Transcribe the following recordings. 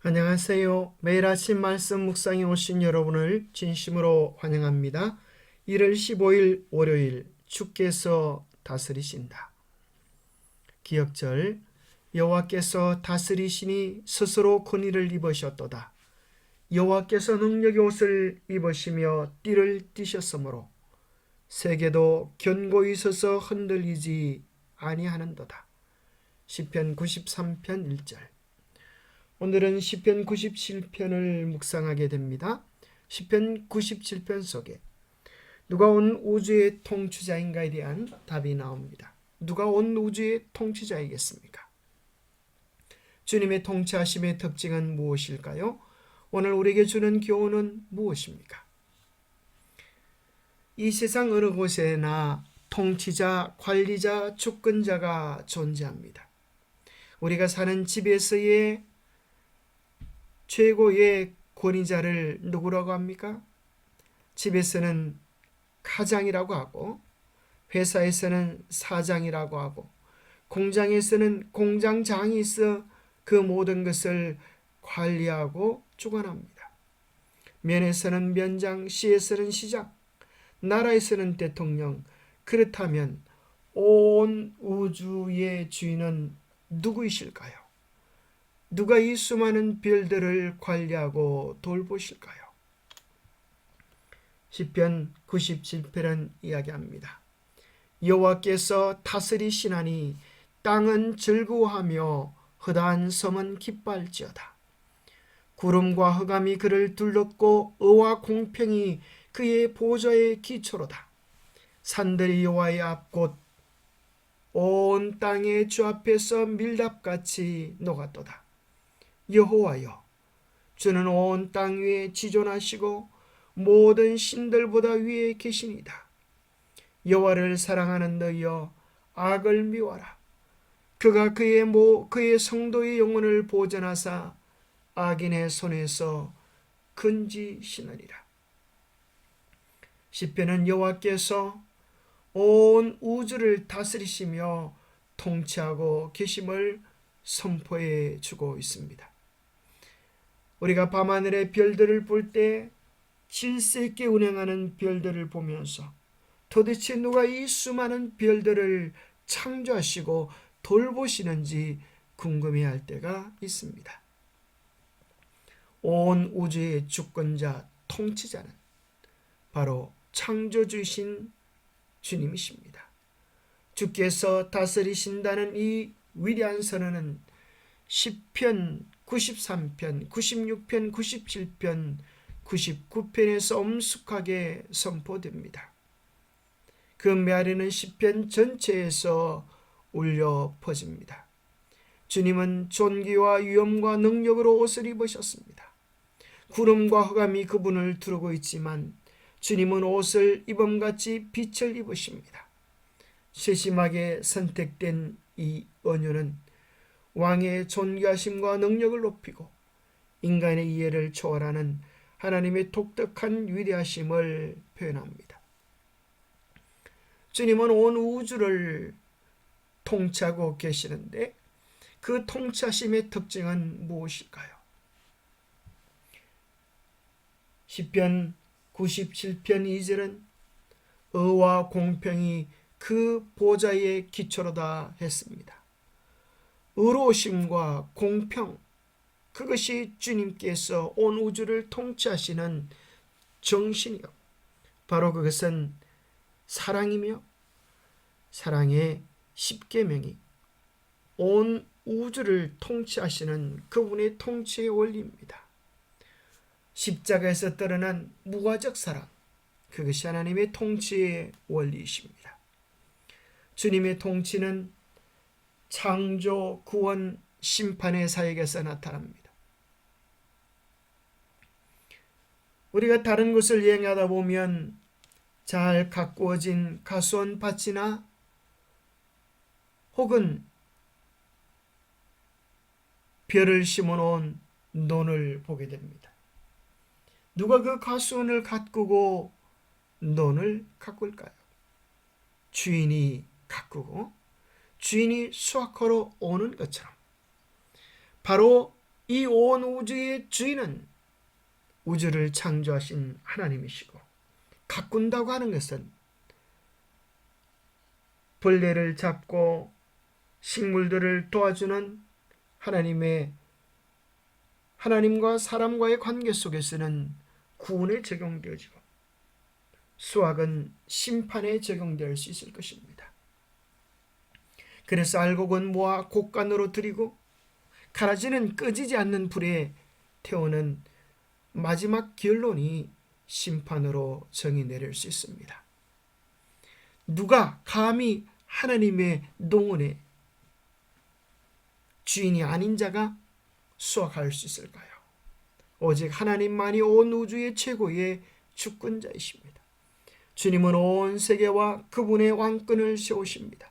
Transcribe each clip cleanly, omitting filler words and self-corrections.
안녕하세요. 매일 아침 말씀 묵상에 오신 여러분을 진심으로 환영합니다. 1월 15일 월요일 주께서 다스리신다. 기억절 여호와께서 다스리시니 스스로 권위를 입으셨도다. 여호와께서 능력의 옷을 입으시며 띠를 띠셨으므로 세계도 견고히 서서 흔들리지 아니하는도다. 시편 93편 1절. 오늘은 시편 97편을 묵상하게 됩니다. 시편 97편 속에 누가 온 우주의 통치자인가에 대한 답이 나옵니다. 누가 온 우주의 통치자이겠습니까? 주님의 통치하심의 특징은 무엇일까요? 오늘 우리에게 주는 교훈은 무엇입니까? 이 세상 어느 곳에나 통치자, 관리자, 주권자가 존재합니다. 우리가 사는 집에서의 최고의 권위자를 누구라고 합니까? 집에서는 가장이라고 하고, 회사에서는 사장이라고 하고, 공장에서는 공장장이 있어 그 모든 것을 관리하고 주관합니다. 면에서는 면장, 시에서는 시장, 나라에서는 대통령. 그렇다면 온 우주의 주인은 누구이실까요? 누가 이 수많은 별들을 관리하고 돌보실까요? 시편 97편은 이야기합니다. 여호와께서 다스리시나니 땅은 즐거워하며 허다한 섬은 기뻐할지어다. 구름과 흑암이 그를 둘렀고 의와 공평이 그의 보좌의 기초로다. 산들이 여호와의 앞곳 온 땅의 주 앞에서 밀답같이 녹았도다. 여호와여, 주는 온 땅 위에 지존하시고 모든 신들보다 위에 계시니다. 여호와를 사랑하는 너희여, 악을 미워라. 그가 그의 성도의 영혼을 보전하사 악인의 손에서 건지시느니라. 시편은 여호와께서 온 우주를 다스리시며 통치하고 계심을 선포해 주고 있습니다. 우리가 밤하늘의 별들을 볼 때 질서 있게 운행하는 별들을 보면서 도대체 누가 이 수많은 별들을 창조하시고 돌보시는지 궁금해할 때가 있습니다. 온 우주의 주권자, 통치자는 바로 창조주이신 주님이십니다. 주께서 다스리신다는 이 위대한 선언은 시편 93편, 96편, 97편, 99편에서 엄숙하게 선포됩니다. 그 메아리는 시편 전체에서 울려 퍼집니다. 주님은 존귀와 위엄과 능력으로 옷을 입으셨습니다. 구름과 흑암이 그분을 두르고 있지만 주님은 옷을 입음같이 빛을 입으십니다. 세심하게 선택된 이 언유는 왕의 존귀하심과 능력을 높이고 인간의 이해를 초월하는 하나님의 독특한 위대하심을 표현합니다. 주님은 온 우주를 통치하고 계시는데 그 통치하심의 특징은 무엇일까요? 시편 97편 2절은 의와 공평이 그 보좌의 기초로다 했습니다. 의로우심과 공평, 그것이 주님께서 온 우주를 통치하시는 정신이요, 바로 그것은 사랑이며 사랑의 십계명이 온 우주를 통치하시는 그분의 통치의 원리입니다. 십자가에서 드러난 무과적 사랑, 그것이 하나님의 통치의 원리이십니다. 주님의 통치는 창조, 구원, 심판의 사역에서 나타납니다. 우리가 다른 곳을 여행하다 보면 잘 가꾸어진 가수원 밭이나 혹은 벼를 심어놓은 논을 보게 됩니다. 누가 그 가수원을 가꾸고 논을 가꿀까요? 주인이 가꾸고 주인이 수확하러 오는 것처럼 바로 이 온 우주의 주인은 우주를 창조하신 하나님이시고, 가꾼다고 하는 것은 벌레를 잡고 식물들을 도와주는 하나님과 사람과의 관계 속에서는 구원에 적용되어지고, 수학은 심판에 적용될 수 있을 것입니다. 그래서 알곡은 모아 곡간으로 들이고 가라지는 꺼지지 않는 불에 태우는 마지막 결론이 심판으로 정의 내릴 수 있습니다. 누가 감히 하나님의 농원의 주인이 아닌 자가 수확할 수 있을까요? 오직 하나님만이 온 우주의 최고의 주권자이십니다. 주님은 온 세계와 그분의 왕권을 세우십니다.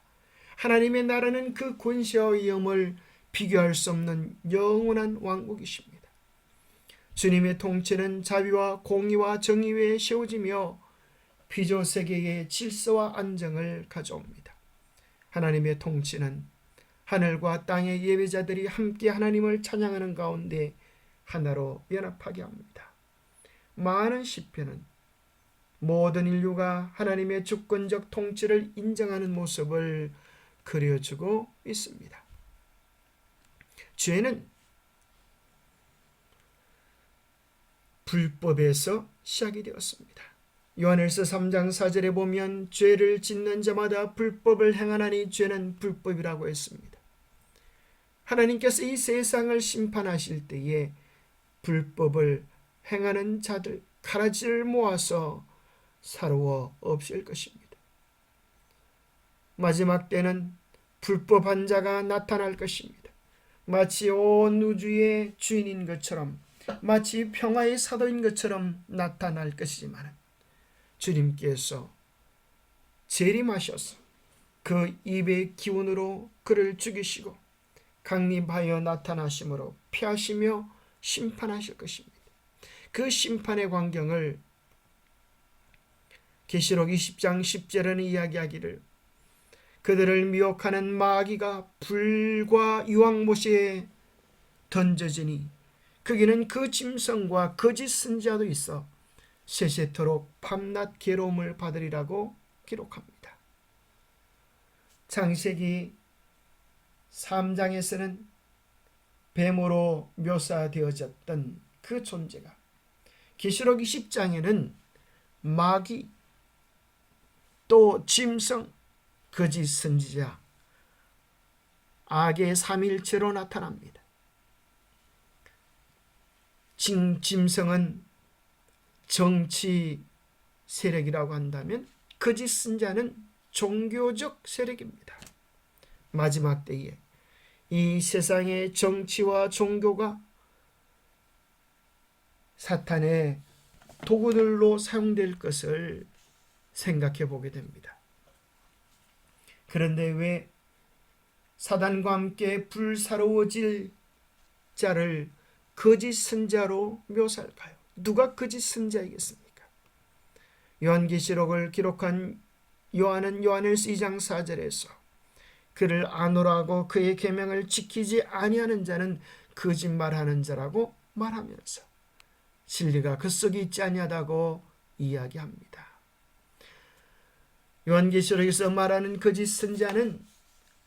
하나님의 나라는 그 권세와 위엄을 비교할 수 없는 영원한 왕국이십니다. 주님의 통치는 자비와 공의와 정의 위에 세워지며 피조 세계의 질서와 안정을 가져옵니다. 하나님의 통치는 하늘과 땅의 예배자들이 함께 하나님을 찬양하는 가운데 하나로 연합하게 합니다. 많은 시편은 모든 인류가 하나님의 주권적 통치를 인정하는 모습을 그려주고 있습니다. 죄는 불법에서 시작이 되었습니다. 요한일서 3장 4절에 보면 죄를 짓는 자마다 불법을 행하나니 죄는 불법이라고 했습니다. 하나님께서 이 세상을 심판하실 때에 불법을 행하는 자들 가라지를 모아서 사루어 없앨 것입니다. 마지막 때는 불법한 자가 나타날 것입니다. 마치 온 우주의 주인인 것처럼, 마치 평화의 사도인 것처럼 나타날 것이지만 주님께서 재림하셔서 그 입의 기운으로 그를 죽이시고 강림하여 나타나심으로 피하시며 심판하실 것입니다. 그 심판의 광경을 계시록 20장 10절에는 이야기하기를, 그들을 미혹하는 마귀가 불과 유황못에 던져지니 거기는 그 짐승과 거짓 선지자도 있어 세세토록 밤낮 괴로움을 받으리라고 기록합니다. 창세기 3장에서는 뱀으로 묘사되어졌던 그 존재가 계시록 20장에는 마귀, 또 짐승, 거짓 선지자, 악의 삼일체로 나타납니다. 짐승은 정치 세력이라고 한다면 거짓 선지자는 종교적 세력입니다. 마지막 때에 이 세상의 정치와 종교가 사탄의 도구들로 사용될 것을 생각해 보게 됩니다. 그런데 왜 사단과 함께 불사로워질 자를 거짓 선지자로 묘사할까요? 누가 거짓 선지자이겠습니까? 요한계시록을 기록한 요한은 요한일서 2장 4절에서 그를 아노라고 그의 계명을 지키지 아니하는 자는 거짓말하는 자라고 말하면서 진리가 그 속에 있지 아니하다고 이야기합니다. 요한계시록에서 말하는 거짓 선지자는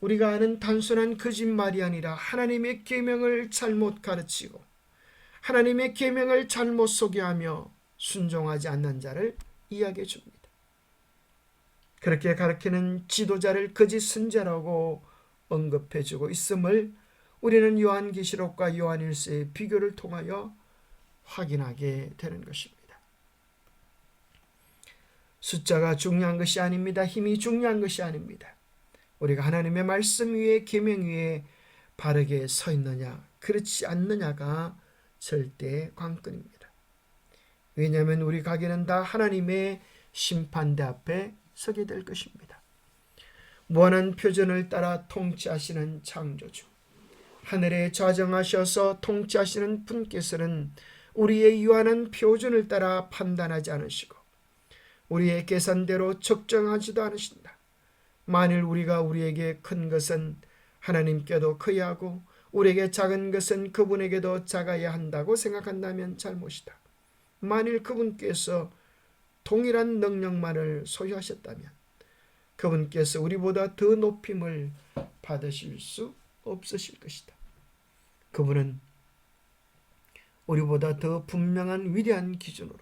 우리가 아는 단순한 거짓말이 아니라 하나님의 계명을 잘못 가르치고 하나님의 계명을 잘못 소개하며 순종하지 않는 자를 이야기해 줍니다. 그렇게 가르치는 지도자를 거짓 선지자라고 언급해 주고 있음을 우리는 요한계시록과 요한일서의 비교를 통하여 확인하게 되는 것입니다. 숫자가 중요한 것이 아닙니다. 힘이 중요한 것이 아닙니다. 우리가 하나님의 말씀 위에 계명 위에 바르게 서 있느냐 그렇지 않느냐가 절대 관건입니다. 왜냐하면 우리 가게는 다 하나님의 심판대 앞에 서게 될 것입니다. 무한한 표준을 따라 통치하시는 창조주, 하늘에 좌정하셔서 통치하시는 분께서는 우리의 유한한 표준을 따라 판단하지 않으시고 우리의 계산대로 적정하지도 않으신다. 만일 우리가 우리에게 큰 것은 하나님께도 커야 하고 우리에게 작은 것은 그분에게도 작아야 한다고 생각한다면 잘못이다. 만일 그분께서 동일한 능력만을 소유하셨다면 그분께서 우리보다 더 높임을 받으실 수 없으실 것이다. 그분은 우리보다 더 분명한 위대한 기준으로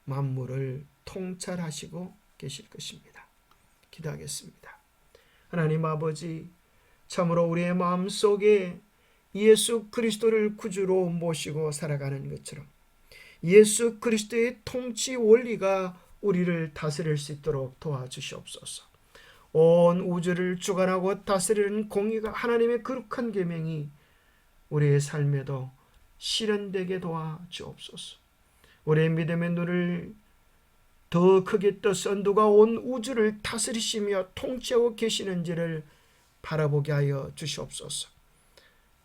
만물을 통찰하시고 계실 것입니다. 기도하겠습니다. 하나님 아버지, 참으로 우리의 마음속에 예수 그리스도를 구주로 모시고 살아가는 것처럼 예수 그리스도의 통치 원리가 우리를 다스릴 수 있도록 도와주시옵소서. 온 우주를 주관하고 다스리는 공의가 하나님의 거룩한 계명이 우리의 삶에도 실현되게 도와주옵소서. 우리의 믿음의 눈을 더 크게 떠서 누가 온 우주를 다스리시며 통치하고 계시는지를 바라보게 하여 주시옵소서.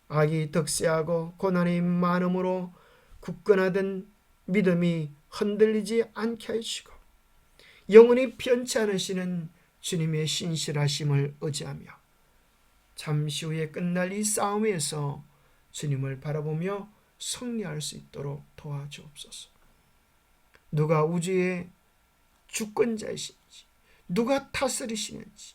악이 득세하고 고난이 많음으로 굳건하던 믿음이 흔들리지 않게 하시고 영원히 변치 않으시는 주님의 신실하심을 의지하며 잠시 후에 끝날 이 싸움에서 주님을 바라보며 승리할 수 있도록 도와주옵소서. 누가 우주의 주권자이신지, 누가 다스리시는지,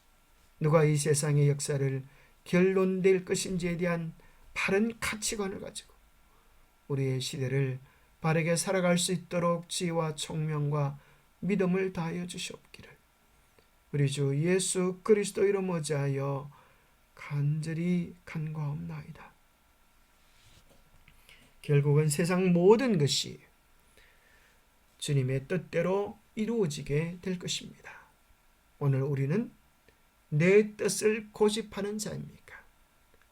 누가 이 세상의 역사를 결론낼 것인지에 대한 바른 가치관을 가지고 우리의 시대를 바르게 살아갈 수 있도록 지혜와 총명과 믿음을 다하여 주시옵기를 우리 주 예수 그리스도 이름 의지하여 간절히 간구하옵나이다. 결국은 세상 모든 것이 주님의 뜻대로 이루어지게 될 것입니다. 오늘 우리는 내 뜻을 고집하는 자입니까?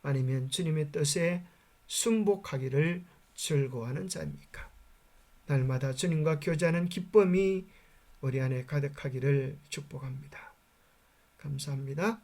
아니면 주님의 뜻에 순복하기를 즐거워하는 자입니까? 날마다 주님과 교제하는 기쁨이 우리 안에 가득하기를 축복합니다. 감사합니다.